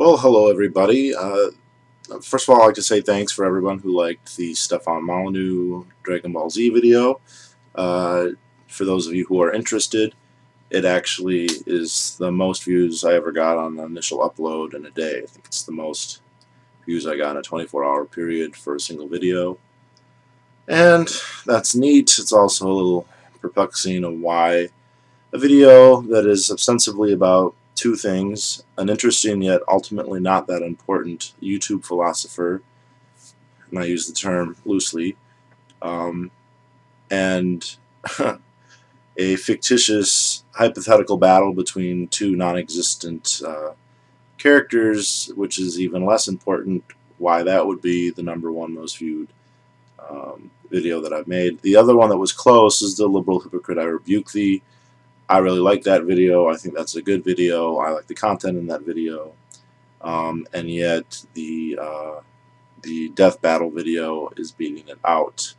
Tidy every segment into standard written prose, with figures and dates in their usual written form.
Well, hello everybody. First of all, I'd like to say thanks for everyone who liked the Stefan Molyneux Dragon Ball Z video. For those of you who are interested, it actually is the most views I ever got on the initial upload in a day. I think it's the most views I got in a 24-hour period for a single video. And that's neat. It's also a little perplexing of why a video that is ostensibly about two things: an interesting yet ultimately not that important YouTube philosopher, and I use the term loosely, and a fictitious hypothetical battle between two non-existent characters, which is even less important, why that would be the #1 most viewed video that I've made. The other one that was close is the Liberal Hypocrite I Rebuke Thee. I really like that video. I think that's a good video. I like the content in that video. And yet the death battle video is beating it out.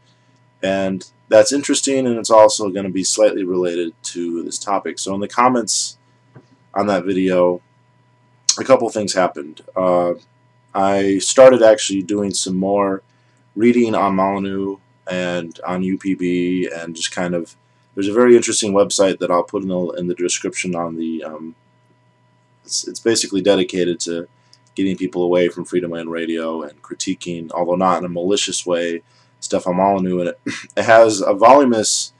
And that's interesting, and it's also going to be slightly related to this topic. So in the comments on that video, a couple things happened. I started actually doing some more reading on Molyneux and on UPB, and just kind of, there's a very interesting website that I'll put in the description on the, it's basically dedicated to getting people away from Freedom Land Radio and critiquing, although not in a malicious way, Stefan Molyneux, and it has a voluminous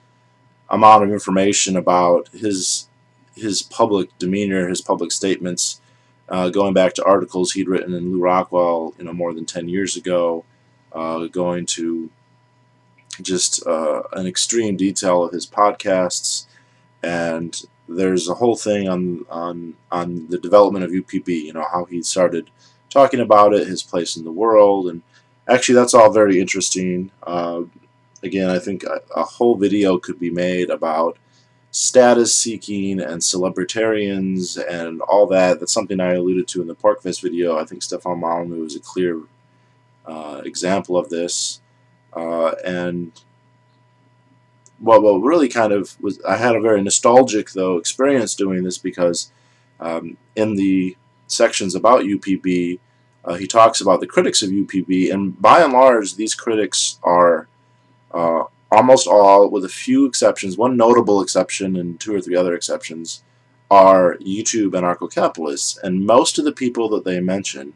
amount of information about his public demeanor, his public statements, going back to articles he'd written in Lou Rockwell, more than 10 years ago, going to just an extreme detail of his podcasts, and there's a whole thing on the development of UPB, how he started talking about it, his place in the world, and actually that's all very interesting. Again, I think a whole video could be made about status seeking and celebritarians and all that. That's something I alluded to in the Pork Fest video. I think Stefan Molyneux is a clear example of this. And what really kind of was, I had a very nostalgic though experience doing this, because in the sections about UPB, he talks about the critics of UPB, and by and large these critics are almost all, with a few exceptions, one notable exception and 2 or 3 other exceptions, are YouTube anarcho-capitalists, and most of the people that they mention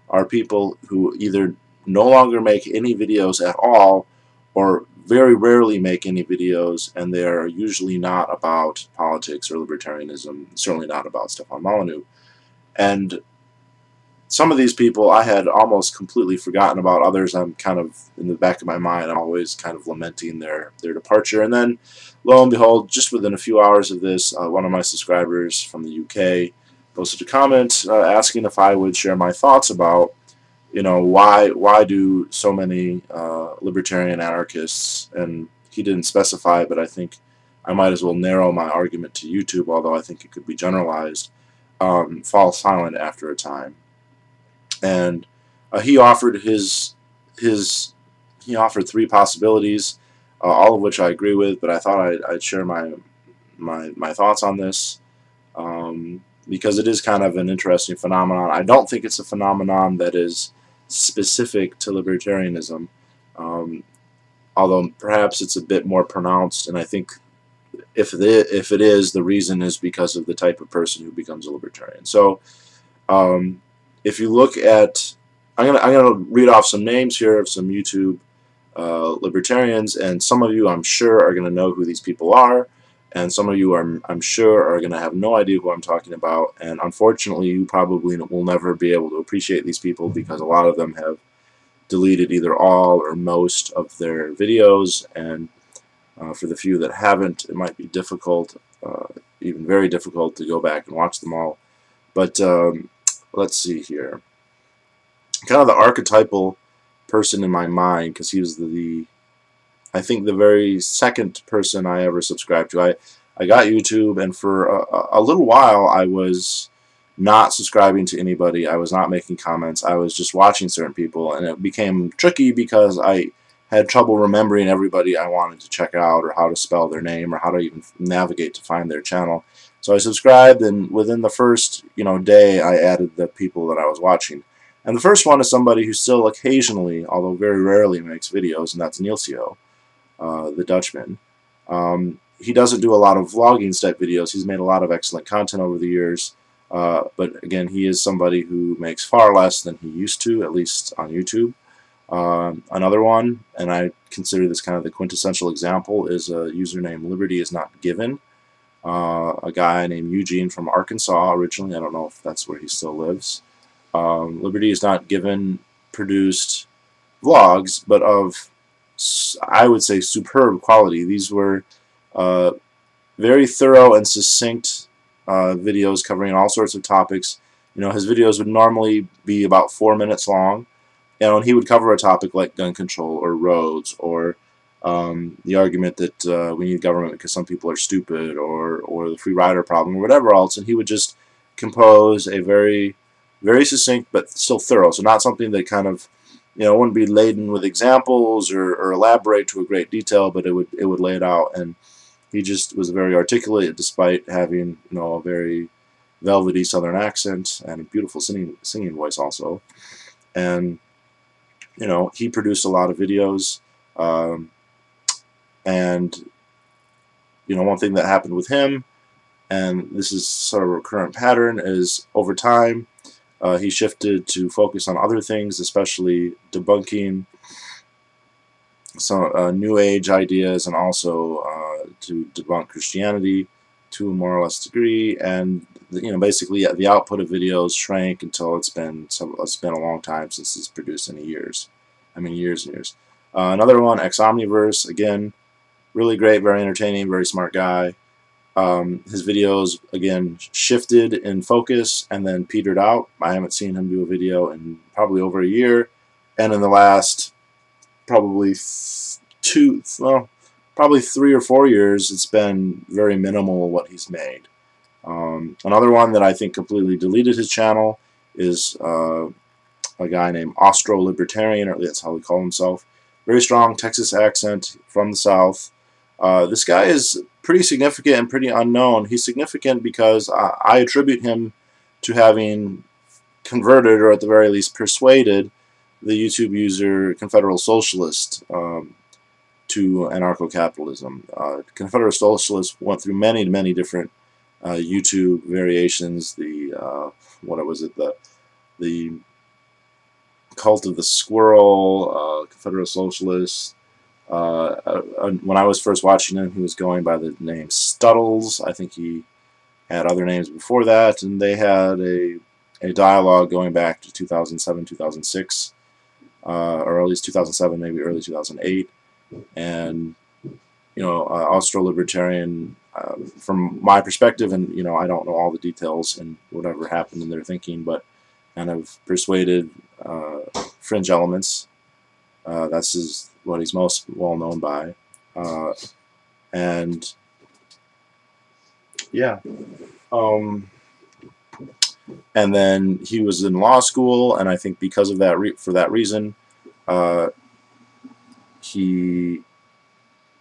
are people who either no longer make any videos at all, or very rarely make any videos, and they are usually not about politics or libertarianism, certainly not about Stefan Molyneux. And some of these people I had almost completely forgotten about. Others I'm kind of, in the back of my mind, I'm always kind of lamenting their departure. And then, lo and behold, just within a few hours of this, one of my subscribers from the UK posted a comment asking if I would share my thoughts about why do so many libertarian anarchists, and he didn't specify, but I think I might as well narrow my argument to YouTube, although I think it could be generalized, fall silent after a time. And he offered he offered 3 possibilities, all of which I agree with, but I thought I'd share my thoughts on this, because it is kind of an interesting phenomenon. I don't think it's a phenomenon that is specific to libertarianism, although perhaps it's a bit more pronounced, and I think if it is, the reason is because of the type of person who becomes a libertarian. So if you look at, I'm gonna read off some names here of some YouTube libertarians, and some of you I'm sure are gonna know who these people are, and some of you I'm sure are going to have no idea who I'm talking about, and unfortunately you probably will never be able to appreciate these people, because a lot of them have deleted either all or most of their videos, and for the few that haven't, it might be difficult, even very difficult, to go back and watch them all. But let's see here. Kind of the archetypal person in my mind, because he was I think the very second person I ever subscribed to. I got YouTube, and for a little while I was not subscribing to anybody. I was not making comments. I was just watching certain people, and it became tricky because I had trouble remembering everybody I wanted to check out, or how to spell their name, or how to even navigate to find their channel. So I subscribed, and within the first day, I added the people that I was watching. And the first one is somebody who still occasionally, although very rarely, makes videos, and that's Neilcio, the Dutchman. He doesn't do a lot of vlogging type videos. He's made a lot of excellent content over the years. But again, he is somebody who makes far less than he used to, at least on YouTube. Another one, and I consider this kind of the quintessential example, is a user named Libertyisnotgiven. A guy named Eugene from Arkansas originally. I don't know if that's where he still lives. Libertyisnotgiven produced vlogs, but of, I would say, superb quality. These were very thorough and succinct videos covering all sorts of topics. His videos would normally be about 4 minutes long, and he would cover a topic like gun control or roads or the argument that we need government because some people are stupid, or the free rider problem, or whatever else, and he would just compose a very, very succinct but still thorough. So not something that kind of wouldn't be laden with examples or elaborate to a great detail, but it would lay it out. And he just was very articulate despite having a very velvety Southern accent and a beautiful singing voice also. And he produced a lot of videos. And one thing that happened with him, and this is sort of a recurrent pattern, is over time he shifted to focus on other things, especially debunking some New Age ideas, and also to debunk Christianity to a more or less degree. And basically the output of videos shrank until it's been a long time since it's produced any years. I mean, years and years. Another one, xomniverse, again, really great, very entertaining, very smart guy. His videos, again, shifted in focus and then petered out. I haven't seen him do a video in probably over a year. And in the last probably 3 or 4 years, it's been very minimal what he's made. Another one that I think completely deleted his channel is a guy named AustroLibertarian, or at least that's how he called himself. Very strong Texas accent from the South. This guy is pretty significant and pretty unknown. He's significant because I attribute him to having converted, or at the very least persuaded, the YouTube user Confederate Socialist to anarcho-capitalism. Confederate Socialist went through many, many different YouTube variations. What was it? The Cult of the Squirrel, Confederate Socialist. When I was first watching him, he was going by the name Stuttles. I think he had other names before that, and they had a dialogue going back to 2007, 2006, or at least 2007, maybe early 2008. And Austro-Libertarian, from my perspective, and I don't know all the details and whatever happened in their thinking, but kind of persuaded fringe elements. That's what he's most well known by. And yeah. And then he was in law school, and I think because of that, for that reason, he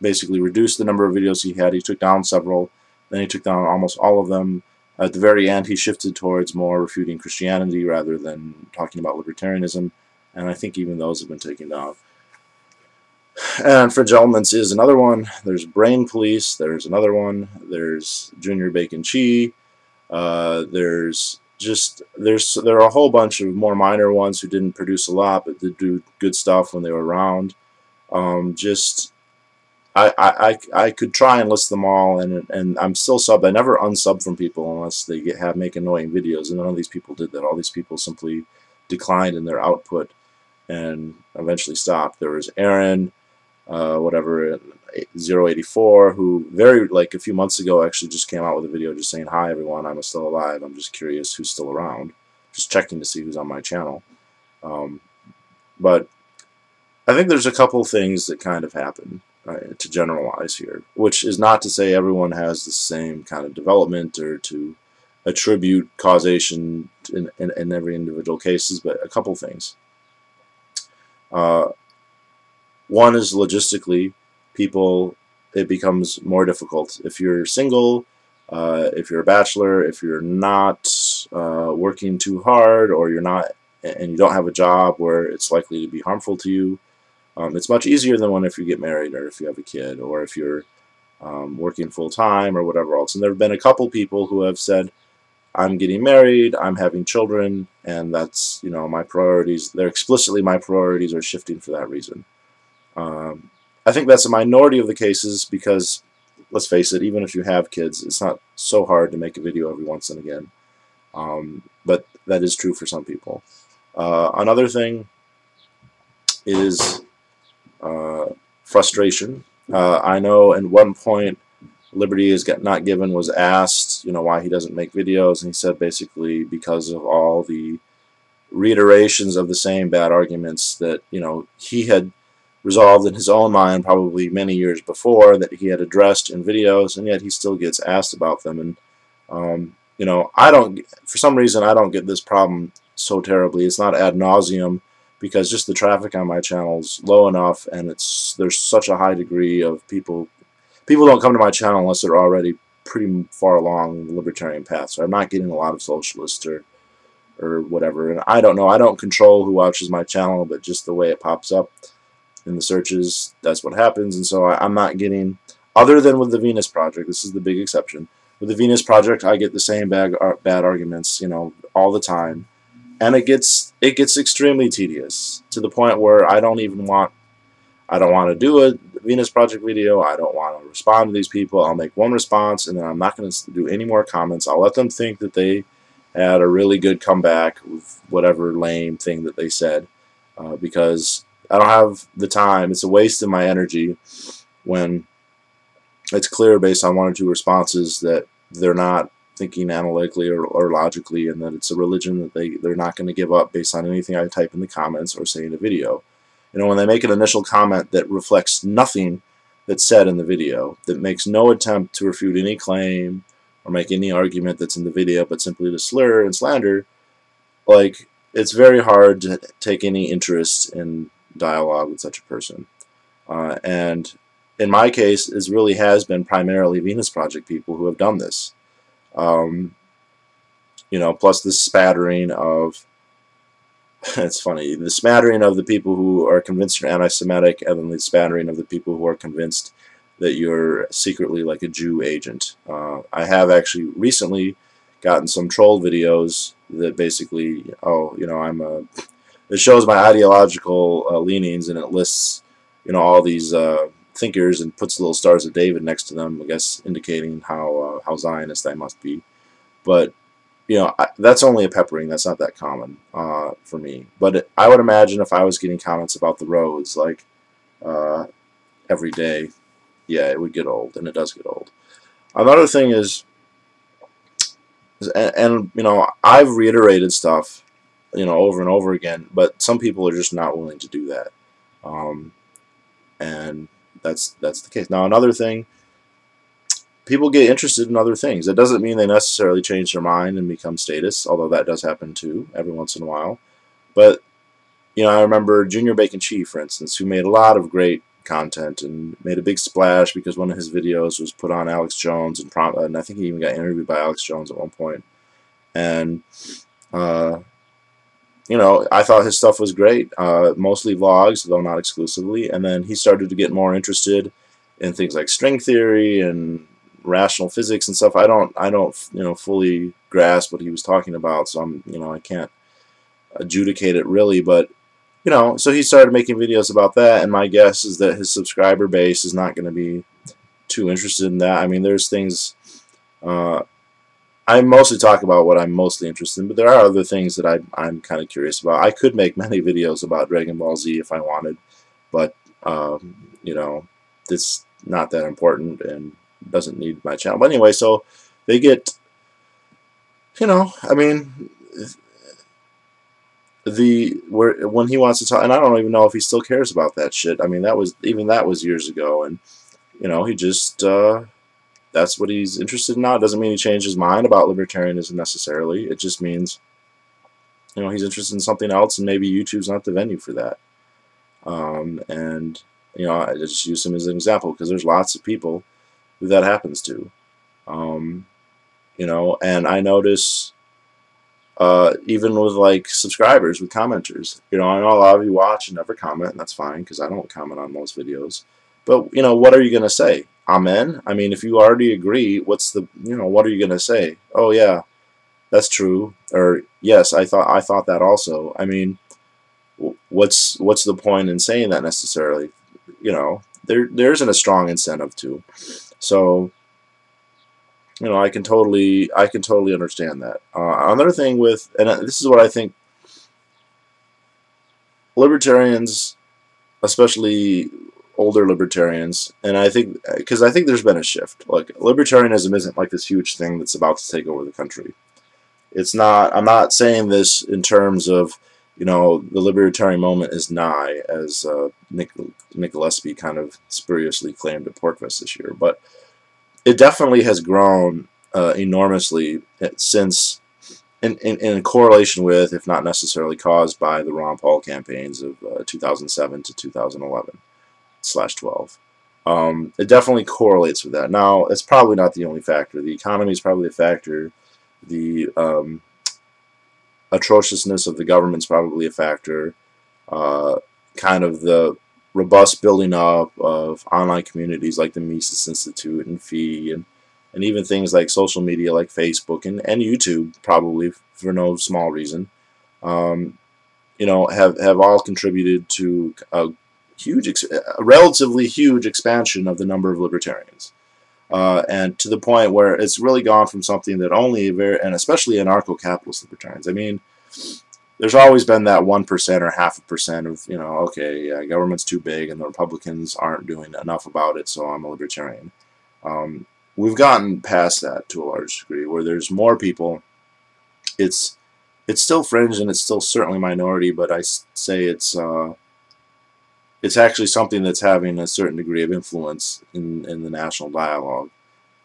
basically reduced the number of videos he had. He took down several, then he took down almost all of them. At the very end, he shifted towards more refuting Christianity rather than talking about libertarianism, and I think even those have been taken down. And Fringe Elements is another one. There's Brain Police. There's another one. There's Junior Bacon Chi. There are a whole bunch of more minor ones who didn't produce a lot, but did do good stuff when they were around. I could try and list them all, and I'm still subbed. I never unsub from people unless they make annoying videos, and none of these people did that. All these people simply declined in their output and eventually stopped. There was Aaron, 084, who a few months ago actually just came out with a video just saying, "Hi everyone, I'm still alive. I'm just curious who's still around. Just checking to see who's on my channel." But I think there's a couple things that kind of happen to generalize here, which is not to say everyone has the same kind of development or to attribute causation in every individual cases, but a couple things. One is logistically, it becomes more difficult. If you're single, If you're a bachelor, if you're not working too hard, or you're not, and you don't have a job where it's likely to be harmful to you, it's much easier than if you get married, or if you have a kid, or if you're working full time, or whatever else. And there have been a couple people who have said, I'm getting married, I'm having children, and that's, my priorities. They're explicitly, my priorities are shifting for that reason. I think that's a minority of the cases, because let's face it, even if you have kids, it's not so hard to make a video every once and again. But that is true for some people. Another thing is frustration. I know at one point Libertyisnotgiven was asked, why he doesn't make videos, and he said basically because of all the reiterations of the same bad arguments that he had resolved in his own mind probably many years before, that he had addressed in videos, and yet he still gets asked about them. And I don't, for some reason, I don't get this problem so terribly. It's not ad nauseum, because just the traffic on my channel is low enough, and there's such a high degree of people don't come to my channel unless they're already pretty far along the libertarian path. So I'm not getting a lot of socialists or whatever. And I don't know. I don't control who watches my channel, but just the way it pops up in the searches, that's what happens. And so I'm not getting, other than with the Venus Project, this is the big exception. With the Venus Project, I get the same bad arguments, all the time. And it gets extremely tedious, to the point where I don't want to do a Venus Project video. I don't want to respond to these people. I'll make one response, and then I'm not going to do any more comments. I'll let them think that they had a really good comeback with whatever lame thing that they said, because I don't have the time. It's a waste of my energy when it's clear based on one or two responses that they're not thinking analytically or logically, and that it's a religion that they're not going to give up based on anything I type in the comments or say in a video. When they make an initial comment that reflects nothing that's said in the video, that makes no attempt to refute any claim or make any argument that's in the video, but simply to slur and slander, like, it's very hard to take any interest in dialogue with such a person. And in my case, it really has been primarily Venus Project people who have done this. Plus the spattering of, it's funny, the smattering of the people who are convinced you're anti-Semitic, and then the spattering of the people who are convinced that you're secretly like a Jew agent. I have actually recently gotten some troll videos that basically, it shows my ideological leanings, and it lists, all these thinkers, and puts little stars of David next to them, I guess indicating how Zionist I must be. But that's only a peppering. That's not that common for me. But I would imagine if I was getting comments about the roads, like, every day, yeah, it would get old, and it does get old. Another thing is, I've reiterated stuff, over and over again, but some people are just not willing to do that. And that's the case. Now, another thing, people get interested in other things. That doesn't mean they necessarily change their mind and become statists, although that does happen too, every once in a while. But, I remember Junior Bacon Chief, for instance, who made a lot of great content and made a big splash because one of his videos was put on Alex Jones, and I think he even got interviewed by Alex Jones at one point. And, I thought his stuff was great, mostly vlogs, though not exclusively. And then he started to get more interested in things like string theory and rational physics and stuff. I don't fully grasp what he was talking about, so I can't adjudicate it really. But so he started making videos about that, and my guess is that his subscriber base is not going to be too interested in that. I mean, there's things, I mostly talk about what I'm mostly interested in, but there are other things that I'm kind of curious about. I could make many videos about Dragon Ball Z if I wanted, but it's not that important and doesn't need my channel. But anyway, so they get, I mean, when he wants to talk, and I don't even know if he still cares about that shit. I mean, that was years ago, and he just that's what he's interested in now. It doesn't mean he changed his mind about libertarianism necessarily. It just means he's interested in something else, and maybe YouTube's not the venue for that. And I just use him as an example because there's lots of people who that happens to. you know, and I notice even with like subscribers, with commenters, you know, I know a lot of you watch and never comment, and that's fine because I don't comment on most videos. But you know, what are you gonna say? Amen? I mean, if you already agree, what's the, you know, what are you gonna say? Oh yeah, that's true, or yes, I thought that also. I mean, what's the point in saying that necessarily? You know, there isn't a strong incentive to. So, you know, I can totally understand that. Another thing with, and this is what I think libertarians, especially older libertarians, and I think, because I think there's been a shift. Like, libertarianism isn't like this huge thing that's about to take over the country. It's not. I'm not saying this in terms of, you know, the libertarian moment is nigh, as Nick Gillespie kind of spuriously claimed at Porkfest this year, but it definitely has grown enormously since, in correlation with, if not necessarily caused by, the Ron Paul campaigns of 2007 to 2011/12. It definitely correlates with that. Now, it's probably not the only factor. The economy is probably a factor. The atrociousness of the government is probably a factor. Kind of the robust building up of online communities like the Mises Institute and Fee, and even things like social media like Facebook and YouTube, probably for no small reason, you know, have all contributed to a relatively huge expansion of the number of libertarians. And to the point where it's really gone from something that only and especially anarcho-capitalist libertarians. I mean, there's always been that 1% or 0.5% of, you know, okay, yeah, government's too big and the Republicans aren't doing enough about it, so I'm a libertarian. We've gotten past that to a large degree, where there's more people. It's still fringe and it's still certainly minority, but I say it's actually something that's having a certain degree of influence in the national dialogue.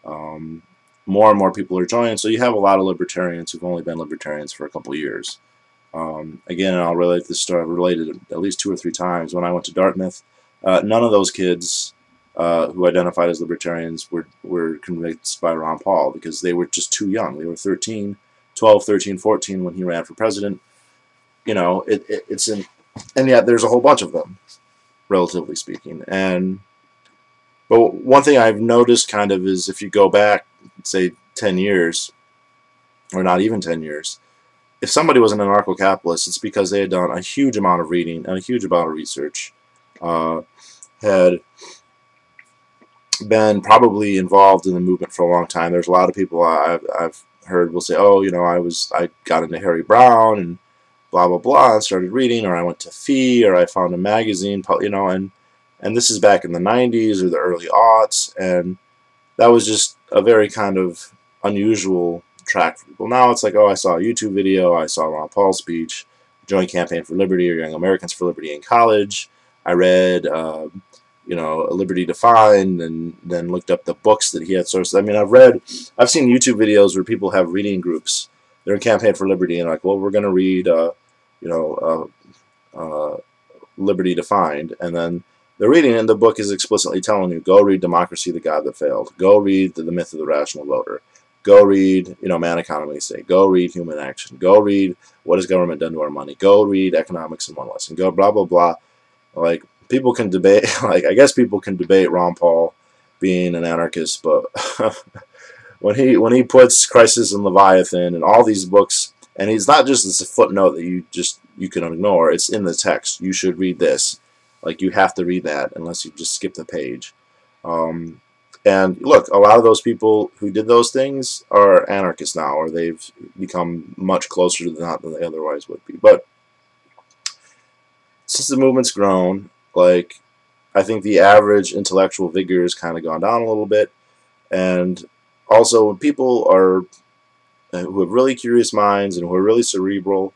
More and more people are joining, so you have a lot of libertarians who've only been libertarians for a couple years. Again, and I'll relate this story. I've related it at least 2 or 3 times. When I went to Dartmouth, none of those kids who identified as libertarians were convinced by Ron Paul, because they were just too young. They were 12, 13, 14 when he ran for president. You know, and yet there's a whole bunch of them, relatively speaking. But one thing I've noticed kind of is, if you go back, say 10 years, or not even 10 years, if somebody was an anarcho-capitalist, it's because they had done a huge amount of reading and a huge amount of research, had been probably involved in the movement for a long time. There's a lot of people I've heard will say, oh, you know, I got into Harry Brown and blah blah blah and started reading, or I went to Fee, or I found a magazine, you know, and this is back in the 90s or the early aughts, and that was just a very kind of unusual track for people. Now it's like, oh, I saw a YouTube video, I saw Ron Paul's speech, Joint Campaign for Liberty or Young Americans for Liberty in college. I read, you know, Liberty Defined, and then looked up the books that he had sourced. I mean, I've seen YouTube videos where people have reading groups. They're in Campaign for Liberty, and like, well, we're going to read, you know, Liberty Defined, and then the reading in the book is explicitly telling you, go read Democracy, the God That Failed. Go read the Myth of the Rational Voter. Go read, you know, Man, Economy, State. Go read Human Action. Go read What Has Government Done to Our Money. Go read Economics in One Lesson. Go blah, blah, blah. Like, people can debate, like, I guess people can debate Ron Paul being an anarchist, but when he puts Crisis and Leviathan and all these books, and he's not just this footnote that you can ignore, it's in the text. You should read this. Like, you have to read that unless you just skip the page. And look, a lot of those people who did those things are anarchists now, or they've become much closer to that than they otherwise would be. But since the movement's grown, like, I think the average intellectual vigor has kind of gone down a little bit. And also, when people are who have really curious minds and who are really cerebral,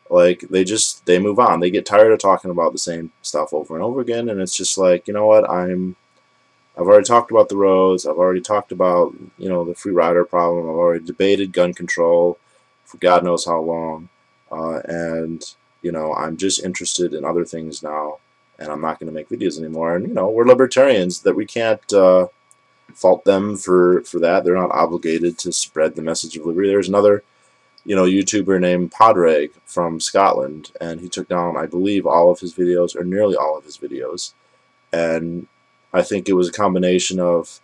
like, they move on. They get tired of talking about the same stuff over and over again, and it's just like, you know what, I've already talked about the roads, I've already talked about, you know, the free rider problem, I've already debated gun control for God knows how long, and, you know, I'm just interested in other things now, and I'm not going to make videos anymore. And, you know, we're libertarians, that we can't fault them for that. They're not obligated to spread the message of liberty. There's another, YouTuber named Padraig from Scotland, and he took down, I believe, all of his videos, or nearly all of his videos. And I think it was a combination of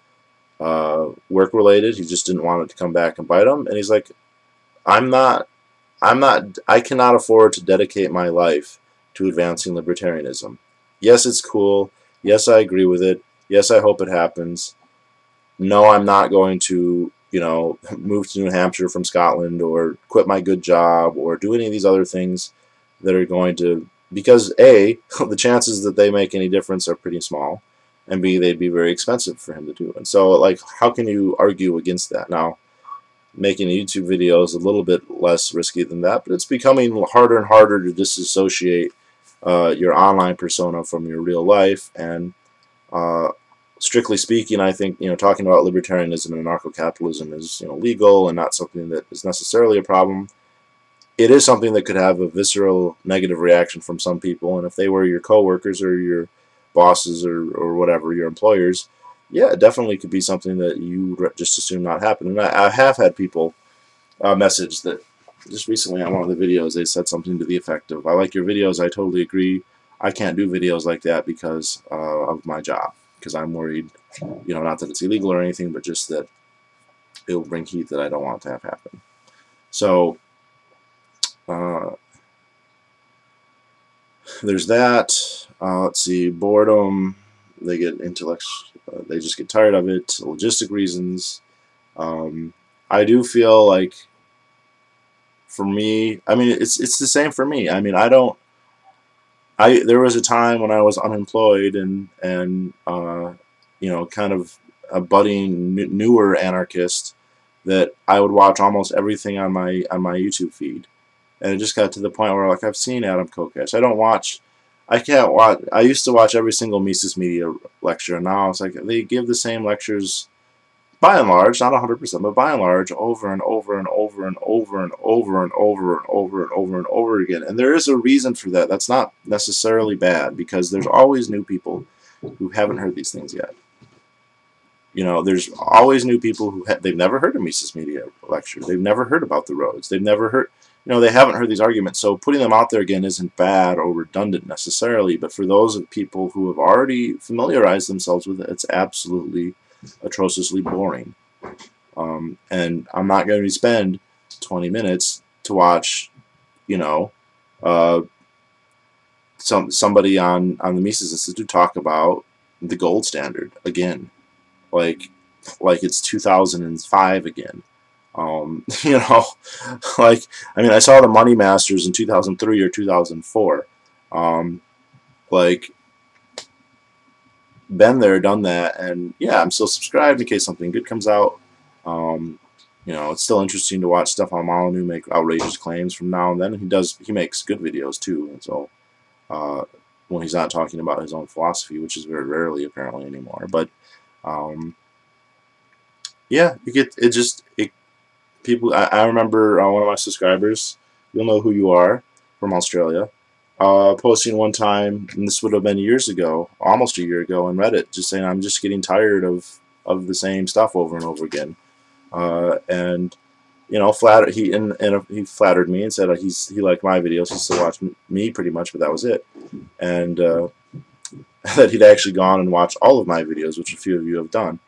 work-related. He just didn't want it to come back and bite him. And he's like, I cannot afford to dedicate my life to advancing libertarianism. Yes, it's cool. Yes, I agree with it. Yes, I hope it happens. No, I'm not going to, move to New Hampshire from Scotland or quit my good job or do any of these other things that are going to, because A, the chances that they make any difference are pretty small, and B, they'd be very expensive for him to do. And so, like, how can you argue against that? Now, making a YouTube video is a little bit less risky than that, but it's becoming harder and harder to disassociate your online persona from your real life. And strictly speaking, I think talking about libertarianism and anarcho-capitalism is legal and not something that is necessarily a problem. It is something that could have a visceral negative reaction from some people, and if they were your coworkers or your bosses or whatever, your employers, yeah, it definitely could be something that you would just assume not happen. And I have had people message that just recently on one of the videos they said something to the effect of, I like your videos, I totally agree, I can't do videos like that because of my job, because I'm worried, not that it's illegal or anything, but just that it will bring heat that I don't want to have happen. So there's that. Let's see, boredom. They get they just get tired of it. Logistic reasons. I do feel like, for me, I mean, it's the same for me. I mean, there was a time when I was unemployed and kind of a budding newer anarchist, that I would watch almost everything on my YouTube feed. And it just got to the point where, like, I've seen Adam Kokesh. I used to watch every single Mises Media lecture, and now it's like they give the same lectures, by and large, not 100%, but by and large, over and over and over and over and over and over and over and over and over again. And there is a reason for that. That's not necessarily bad, because there's always new people who haven't heard these things yet. There's always new people who they've never heard a Mises Media lecture. They've never heard about the roads. They've never heard, they haven't heard these arguments. So putting them out there again isn't bad or redundant necessarily, but for those of people who have already familiarized themselves with it, it's absolutely atrociously boring. And I'm not going to spend 20 minutes to watch, somebody on the Mises Institute talk about the gold standard again, like it's 2005 again. Like, I mean, I saw the Money Masters in 2003 or 2004. Like, been there, done that, and yeah, I'm still subscribed in case something good comes out. It's still interesting to watch Stefan Molyneux make outrageous claims from now and then. He makes good videos too, and so when he's not talking about his own philosophy, which is very rarely apparently anymore. But yeah, people. I remember one of my subscribers, you'll know who you are, from Australia, posting one time, and this would have been years ago, almost a year ago, on Reddit, just saying, I'm just getting tired of the same stuff over and over again. And he flattered me and said he liked my videos. He still watched me pretty much, but that was it. And that he'd actually gone and watched all of my videos, which a few of you have done.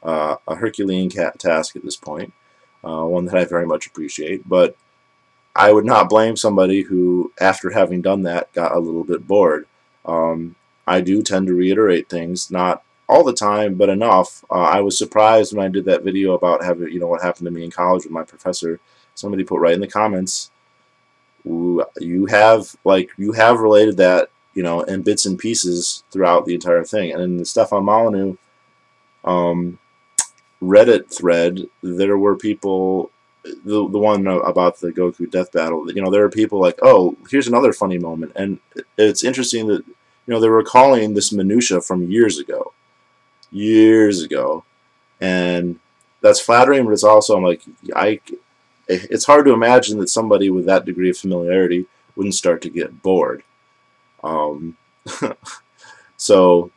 A Herculean task at this point, one that I very much appreciate. But I would not blame somebody who, after having done that, got a little bit bored. I do tend to reiterate things, not all the time, but enough. I was surprised when I did that video about what happened to me in college with my professor. Somebody put right in the comments, you have related that, in bits and pieces throughout the entire thing. And in the Stefan Molyneux Reddit thread, there were people, the one about the Goku death battle, there were people like, oh, here's another funny moment. And it's interesting that, they were calling this minutia from years ago. And that's flattering, but it's also, I'm like, it's hard to imagine that somebody with that degree of familiarity wouldn't start to get bored. So,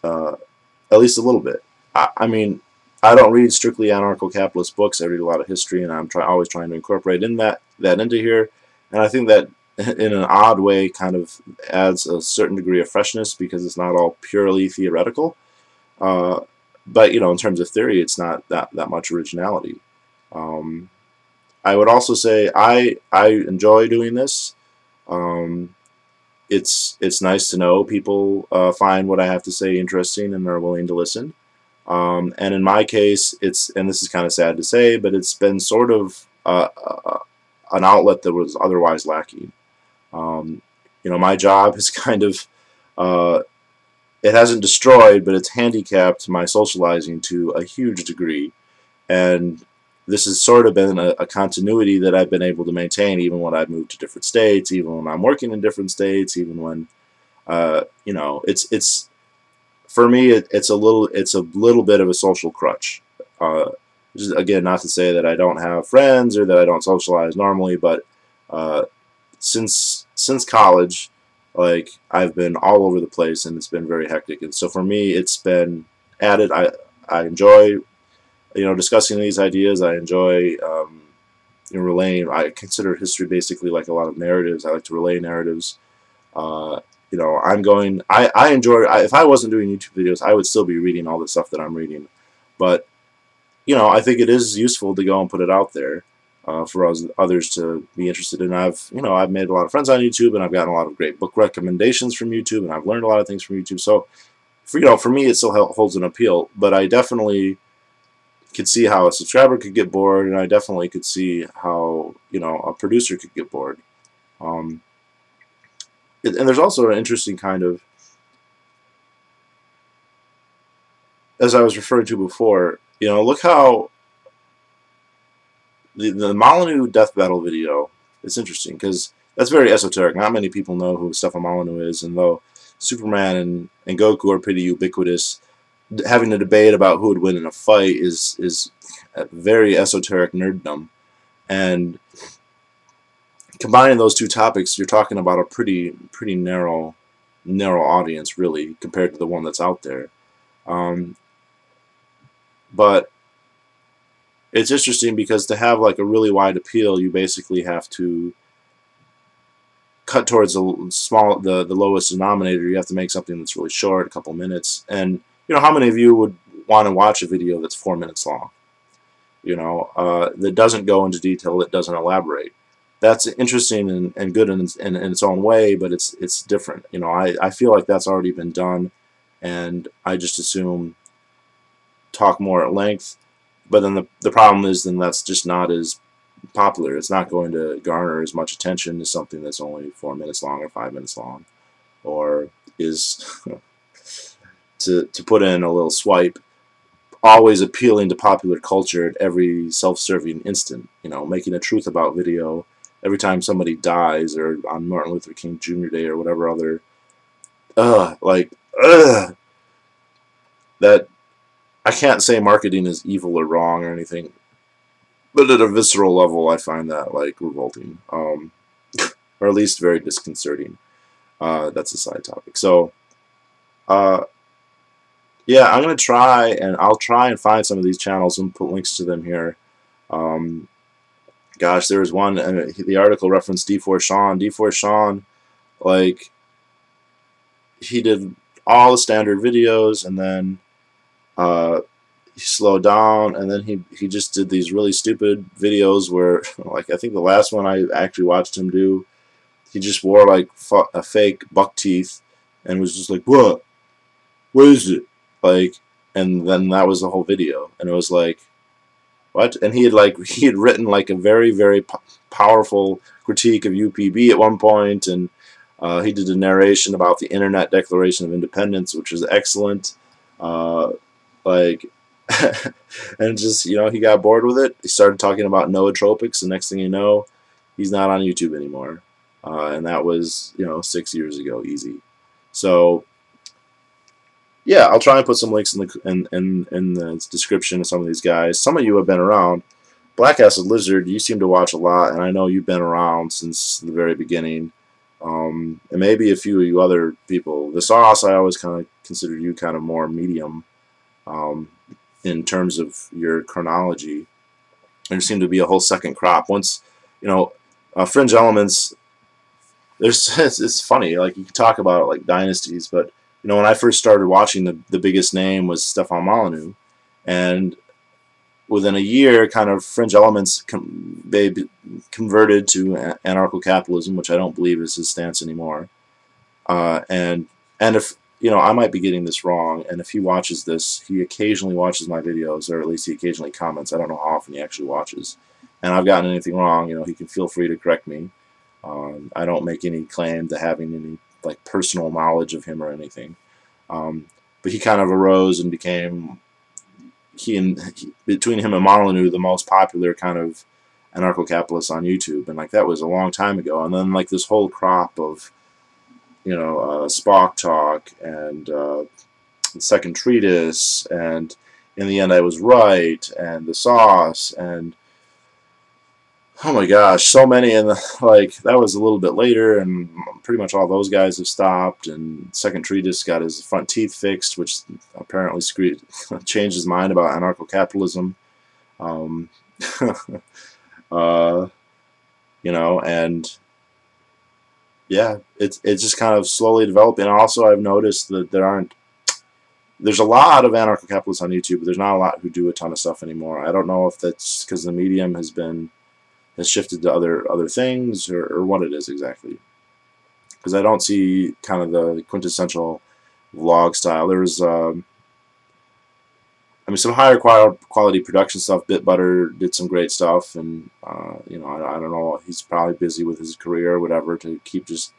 at least a little bit. I mean, I don't read strictly anarcho-capitalist books. I read a lot of history, and I'm always trying to incorporate in that into here. And I think that, in an odd way, kind of adds a certain degree of freshness because it's not all purely theoretical. But in terms of theory, it's not that much originality. I would also say I enjoy doing this. It's nice to know people find what I have to say interesting and are willing to listen. And in my case, and this is kind of sad to say, but it's been sort of an outlet that was otherwise lacking. My job is kind of, it hasn't destroyed, but it's handicapped my socializing to a huge degree. And this has sort of been a continuity that I've been able to maintain even when I've moved to different states, even when I'm working in different states, even when, it's for me, it's a little bit of a social crutch. Again, not to say that I don't have friends or that I don't socialize normally, but since college, like, I've been all over the place and it's been very hectic. And so for me, it's been added. I enjoy discussing these ideas. I enjoy relaying. I consider history basically like a lot of narratives. I like to relay narratives. I enjoy, if I wasn't doing YouTube videos, I would still be reading all the stuff that I'm reading. But, I think it is useful to go and put it out there for others to be interested in. I've made a lot of friends on YouTube, and I've gotten a lot of great book recommendations from YouTube, and I've learned a lot of things from YouTube. So, for me, it still holds an appeal. But I definitely could see how a subscriber could get bored, and I definitely could see how, a producer could get bored. And there's also an interesting kind of, as I was referring to before, look how the Molyneux death battle video, it's interesting because that's very esoteric. Not many people know who Stefan Molyneux is, and though Superman and Goku are pretty ubiquitous, having a debate about who would win in a fight is very esoteric nerddom. And combining those two topics, you're talking about a pretty narrow audience, really, compared to the one that's out there. But it's interesting because to have like a really wide appeal, you basically have to cut towards the lowest denominator. You have to make something that's really short, a couple minutes. And how many of you would want to watch a video that's 4 minutes long? That doesn't go into detail, that doesn't elaborate. That's interesting and good in its own way, but it's different. I feel like that's already been done, and I just assume talk more at length. But then the problem is then that's just not as popular. It's not going to garner as much attention as something that's only 4 minutes long or 5 minutes long, or is to put in a little swipe, always appealing to popular culture at every self-serving instant. Making a truth about video every time somebody dies, or on Martin Luther King Jr. Day, or whatever other, that, I can't say marketing is evil or wrong or anything, but at a visceral level, I find that, like, revolting, or at least very disconcerting. That's a side topic. So, yeah, I'm going to try, and I'll try and find some of these channels and put links to them here. Gosh, there was one, and the article referenced D4 Sean. D4 Sean, like, he did all the standard videos, and then he slowed down, and then he just did these really stupid videos where, like, I think the last one I actually watched him do, he just wore, like, a fake buck teeth, and was just like, what is it? Like, and then that was the whole video, and it was like, what? And he had written like a very powerful critique of UPB at one point, and he did a narration about the Internet Declaration of Independence, which was excellent. Like, and just, he got bored with it. He started talking about nootropics, and next thing you know, he's not on YouTube anymore. And that was, 6 years ago, easy. So, yeah, I'll try and put some links in the description of some of these guys. Some of you have been around. Black Acid Lizard, you seem to watch a lot, and I know you've been around since the very beginning. And maybe a few of you other people. The Sauce, I always kind of considered you kind of more medium. in terms of your chronology. There seemed to be a whole second crop. Once, you know, fringe elements, there's it's funny, like you can talk about like dynasties, but you know, when I first started watching, the biggest name was Stefan Molyneux, and within a year, kind of fringe elements they converted to anarcho-capitalism, which I don't believe is his stance anymore. And if, you know, I might be getting this wrong, and if he watches this, he occasionally watches my videos, or at least he occasionally comments. I don't know how often he actually watches. And I've gotten anything wrong, you know, he can feel free to correct me. I don't make any claim to having any like personal knowledge of him or anything. But he kind of arose and became, between him and Molyneux, the most popular kind of anarcho-capitalist on YouTube, and like that was a long time ago. And then like this whole crop of, you know, Spock Talk and the Second Treatise, and In the End I Was Right, and The Sauce, and oh my gosh, so many. And like that was a little bit later, and pretty much all those guys have stopped. And Second Treatise got his front teeth fixed, which apparently changed his mind about anarcho-capitalism. You know, and yeah, it's just kind of slowly developing. And also, I've noticed that there's a lot of anarcho-capitalists on YouTube, but there's not a lot who do a ton of stuff anymore. I don't know if that's because the medium has shifted to other things, or what it is exactly. Because I don't see kind of the quintessential vlog style. There's I mean, some higher quality production stuff. Bitbutter did some great stuff, and you know, I don't know, he's probably busy with his career or whatever to keep just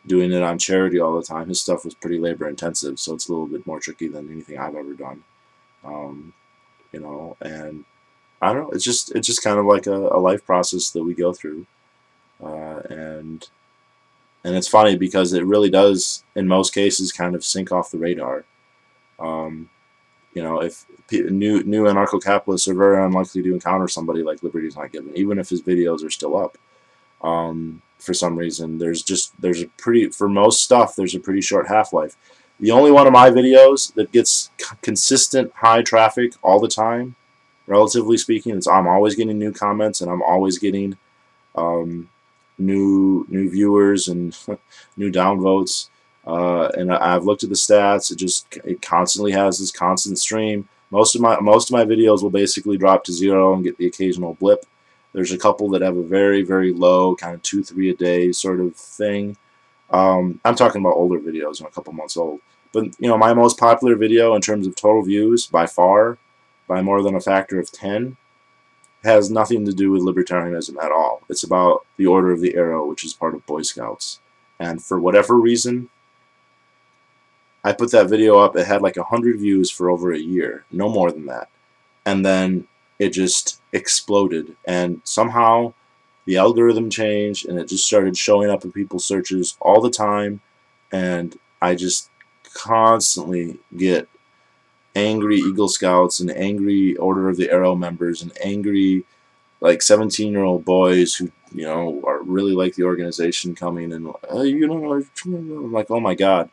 doing it on charity all the time. His stuff was pretty labor intensive, so it's a little bit more tricky than anything I've ever done. You know, and I don't know, it's just kind of like a life process that we go through, and it's funny because it really does, in most cases, kind of sink off the radar. You know, if new anarcho-capitalists are very unlikely to encounter somebody like Libertyisnotgiven, even if his videos are still up. For some reason, for most stuff, there's a pretty short half-life. The only one of my videos that gets consistent high traffic all the time, relatively speaking, is I'm always getting new comments, and I'm always getting new viewers and new downvotes. And I've looked at the stats. It constantly has this constant stream. Most of my videos will basically drop to 0 and get the occasional blip. There's a couple that have a very, very low, kind of 2-3 a day sort of thing. I'm talking about older videos, a couple months old. But you know, my most popular video in terms of total views, by far, by more than a factor of 10, has nothing to do with libertarianism at all. It's about the Order of the Arrow, which is part of Boy Scouts. And for whatever reason, I put that video up. It had like 100 views for over a year, no more than that. And then it just exploded. And somehow the algorithm changed, and it just started showing up in people's searches all the time. And I just constantly get angry Eagle Scouts and angry Order of the Arrow members and angry like 17-year-old boys who, you know, are really like the organization coming and you know, I'm like, oh my god.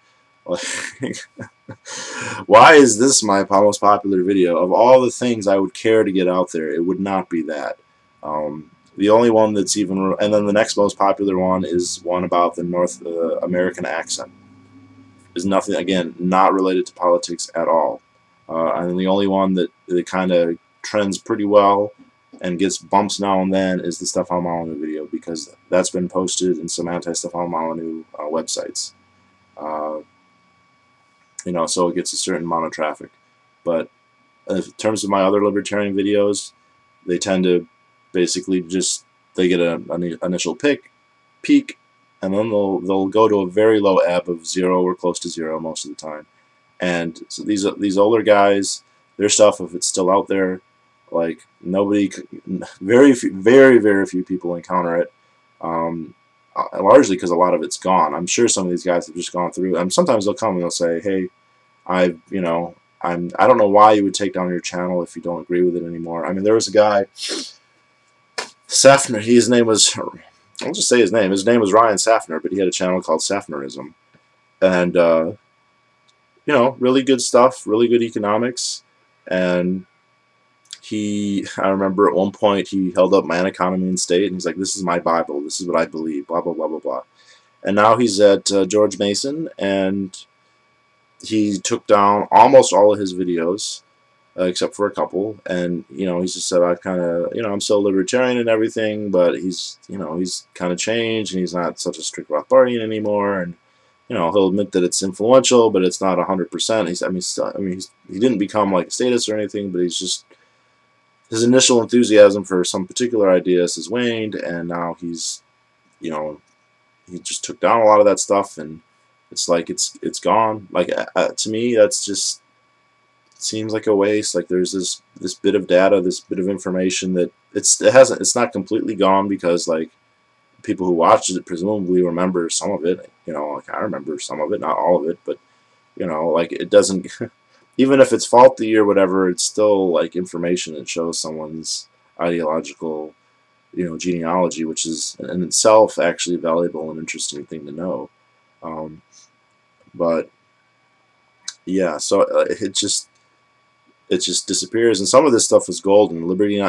Why is this my most popular video? Of all the things I would care to get out there, it would not be that. The only one that's even, and then the next most popular one is one about the North American accent. Is nothing, again, not related to politics at all. And the only one that kind of trends pretty well and gets bumps now and then is the Stefan Molyneux video, because that's been posted in some anti-Stefan Molyneux websites. You know, so it gets a certain amount of traffic. But in terms of my other libertarian videos, they tend to basically just, they get an initial peak, and then they'll go to a very low ebb of 0 or close to 0 most of the time. And so these older guys, their stuff, if it's still out there, like very few people encounter it. Largely because a lot of it's gone. I'm sure some of these guys have just gone through, and sometimes they'll come and they'll say, hey, I don't know why you would take down your channel if you don't agree with it anymore. I mean, there was a guy, Safner, his name was, I'll just say his name was Ryan Safner, but he had a channel called Safnerism, and you know, really good stuff, really good economics, And I remember at one point he held up Man, Economy, and State, and he's like, "This is my Bible. This is what I believe." Blah blah blah blah blah. And now he's at George Mason, and he took down almost all of his videos, except for a couple. And he's just said, "I kind of, I'm still libertarian and everything, but he's kind of changed, and he's not such a strict Rothbardian anymore." And he'll admit that it's influential, but it's not 100%. He didn't become like a statist or anything, but he's just, his initial enthusiasm for some particular ideas has waned, and now he's, he just took down a lot of that stuff, and it's like it's gone. Like to me, that's just seems like a waste. Like there's this bit of data, this bit of information that it's not completely gone, because like people who watched it presumably remember some of it. Like I remember some of it, not all of it, but like it doesn't. Even if it's faulty or whatever, it's still like information that shows someone's ideological, genealogy, which is in itself actually a valuable and interesting thing to know. But yeah, so it just disappears, and some of this stuff was golden. Liberty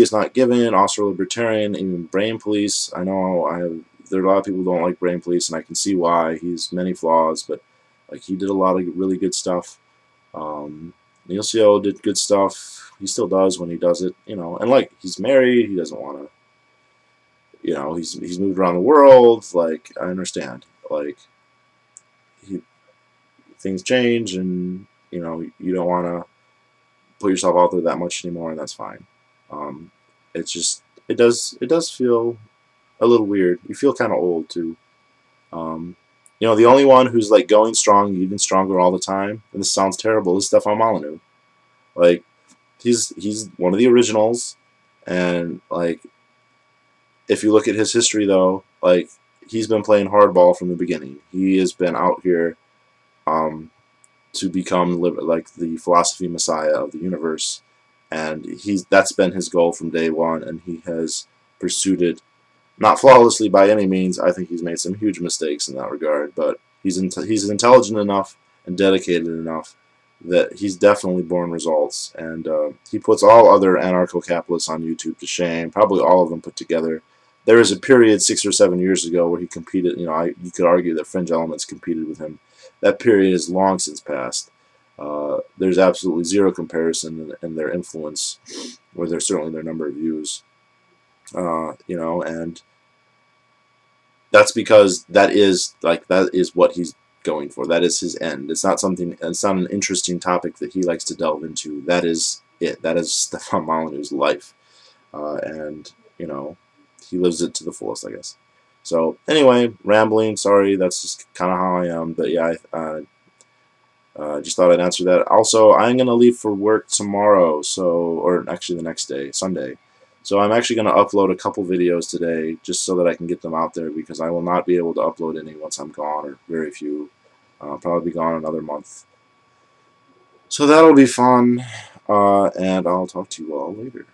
is not given, AustroLibertarian, even Brain Police. I know there are a lot of people who don't like Brain Police, and I can see why. He's many flaws, but like he did a lot of really good stuff. Neil CO did good stuff. He still does when he does it, and like he's married, he doesn't want to, he's moved around the world. Like I understand, like things change, and you don't want to put yourself out there that much anymore, and that's fine. It's just it does feel a little weird. You feel kind of old too. The only one who's like going strong, even stronger all the time, and this sounds terrible, is Stefan Molyneux. Like he's one of the originals, and like if you look at his history though, like he's been playing hardball from the beginning. He has been out here to become like the philosophy messiah of the universe, and that's been his goal from day one, and he has pursued it. Not flawlessly by any means. I think he's made some huge mistakes in that regard, but he's intelligent enough and dedicated enough that he's definitely borne results, and he puts all other anarcho-capitalists on YouTube to shame, probably all of them put together. There was a period 6 or 7 years ago where he competed, you could argue that Fringe Elements competed with him. That period is long since passed. There's absolutely zero comparison in their influence, or certainly their number of views. And that's because that is what he's going for. That is his end. It's not an interesting topic that he likes to delve into. That is it. That is Stefan Molyneux's life, and he lives it to the fullest, I guess. So anyway, rambling. Sorry, that's just kind of how I am. But yeah, I just thought I'd answer that. Also, I'm gonna leave for work tomorrow, or actually the next day, Sunday. So I'm actually going to upload a couple videos today just so that I can get them out there, because I will not be able to upload any once I'm gone, or very few. I'll probably be gone another month. So that'll be fun, and I'll talk to you all later.